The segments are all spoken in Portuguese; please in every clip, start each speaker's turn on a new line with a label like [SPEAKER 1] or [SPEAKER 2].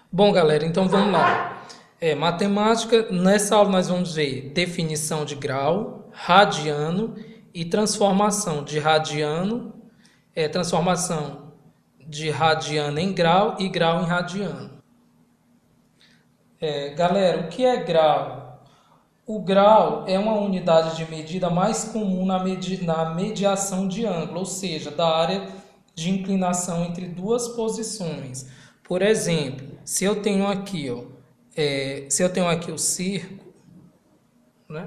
[SPEAKER 1] Bom, galera, então vamos lá. Matemática, nessa aula nós vamos ver definição de grau, radiano e transformação de radiano em grau e grau em radiano. Galera, o que é grau? O grau é uma unidade de medida mais comum na mediação de ângulo, ou seja, da área de inclinação entre duas posições. Por exemplo, se eu tenho aqui o círculo, né?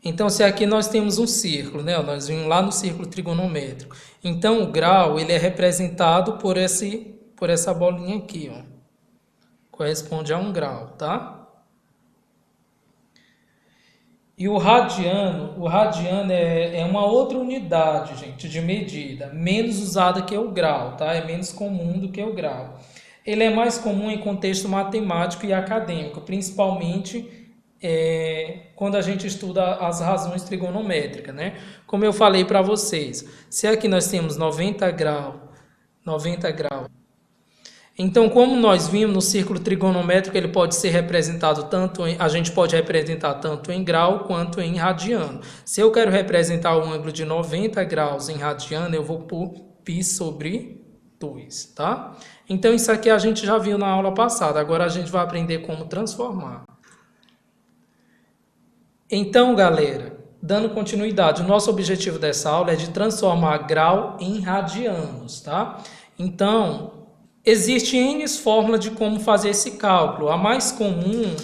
[SPEAKER 1] Então, se aqui nós temos um círculo, né? Nós vimos lá no círculo trigonométrico. Então, o grau ele é representado por essa bolinha aqui, ó. Corresponde a um grau, tá? E o radiano é uma outra unidade, gente, de medida, menos usada que o grau, tá? É menos comum do que o grau. Ele é mais comum em contexto matemático e acadêmico, principalmente quando a gente estuda as razões trigonométricas, né? Como eu falei para vocês, se aqui nós temos 90 graus. Então, como nós vimos no círculo trigonométrico, ele pode ser representado a gente pode representar tanto em grau quanto em radiano. Se eu quero representar o ângulo de 90 graus em radiano, eu vou por π sobre 2, tá? Então, isso aqui a gente já viu na aula passada. Agora a gente vai aprender como transformar. Então, galera, dando continuidade, o nosso objetivo dessa aula é de transformar grau em radianos, tá? Então, existe N fórmulas de como fazer esse cálculo. A mais comum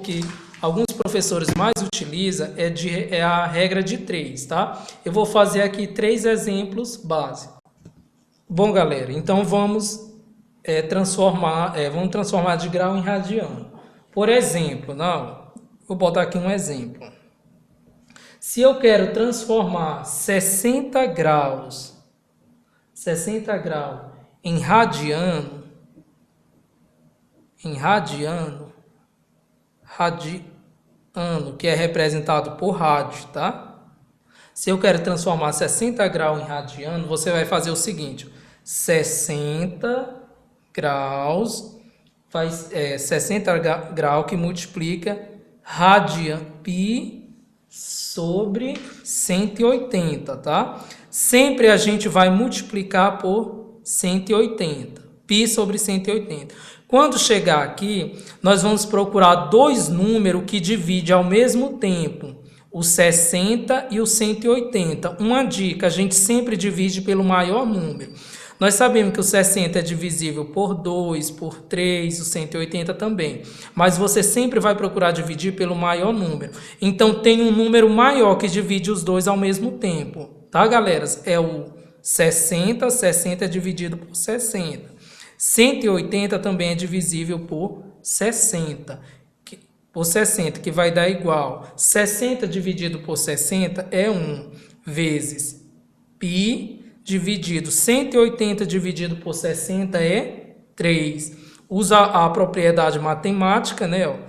[SPEAKER 1] que alguns professores mais utilizam é a regra de 3, tá? Eu vou fazer aqui 3 exemplos básicos. Bom, galera, então vamos transformar de grau em radiano. Por exemplo, vou botar aqui um exemplo. Se eu quero transformar 60 graus em radiano, que é representado por rádio, tá? Se eu quero transformar 60 graus em radiano, você vai fazer o seguinte: 60 graus faz 60 graus que multiplica π sobre 180, tá? Sempre a gente vai multiplicar por 180, π sobre 180. Quando chegar aqui, nós vamos procurar dois números que dividem ao mesmo tempo, o 60 e o 180. Uma dica, a gente sempre divide pelo maior número. Nós sabemos que o 60 é divisível por 2, por 3, o 180 também. Mas você sempre vai procurar dividir pelo maior número. Então, tem um número maior que divide os dois ao mesmo tempo. Tá, galera? É o 60. 60 é dividido por 60. 180 também é divisível por 60. Que vai dar igual. 60 dividido por 60 é 1 vezes π dividido 180 dividido por 60 é 3. Usa a propriedade matemática, né?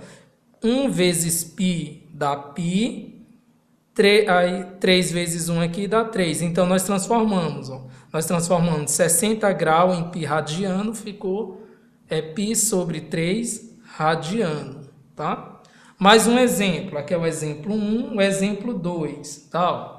[SPEAKER 1] 1 vezes π dá π, 3 vezes 1 aqui dá 3. Então, nós transformamos. Nós transformamos 60 graus em π radiano, ficou π sobre 3 radiano, tá? Mais um exemplo, aqui é o exemplo 1, o exemplo 2, tá?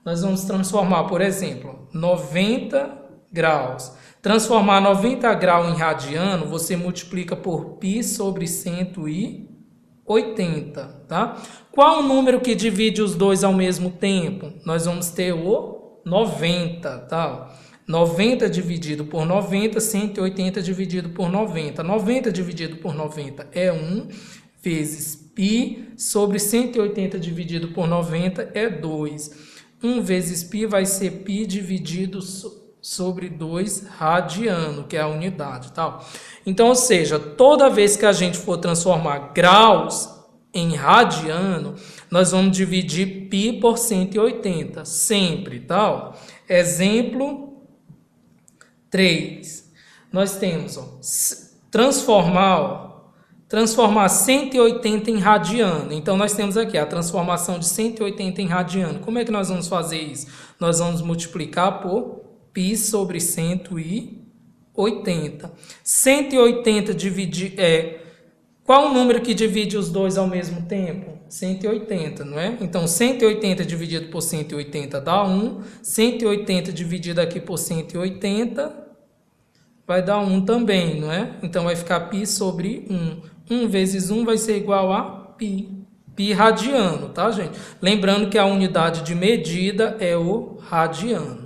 [SPEAKER 1] Nós vamos transformar, por exemplo, 90 graus. Transformar 90 graus em radiano, você multiplica por π sobre 180, tá? Qual o número que divide os dois ao mesmo tempo? Nós vamos ter o 90, tá? 90 dividido por 90, 180 dividido por 90. 90 dividido por 90 é 1 vezes π sobre 180 dividido por 90 é 2. 1 vezes π vai ser π dividido sobre 2 radiano, que é a unidade, tá? Então, ou seja, toda vez que a gente for transformar graus em radiano, nós vamos dividir π por 180, sempre, tá? Exemplo 3. Nós temos, transformar 180 em radiano. Então, nós temos aqui a transformação de 180 em radiano. Como é que nós vamos fazer isso? Nós vamos multiplicar por π sobre 180. 80. 180 dividir... qual o número que divide os dois ao mesmo tempo? 180, não é? Então, 180 dividido por 180 dá 1. 180 dividido aqui por 180 vai dar 1 também, não é? Então, vai ficar π sobre 1. 1 vezes 1 vai ser igual a π. Π radiano, tá, gente? Lembrando que a unidade de medida é o radiano.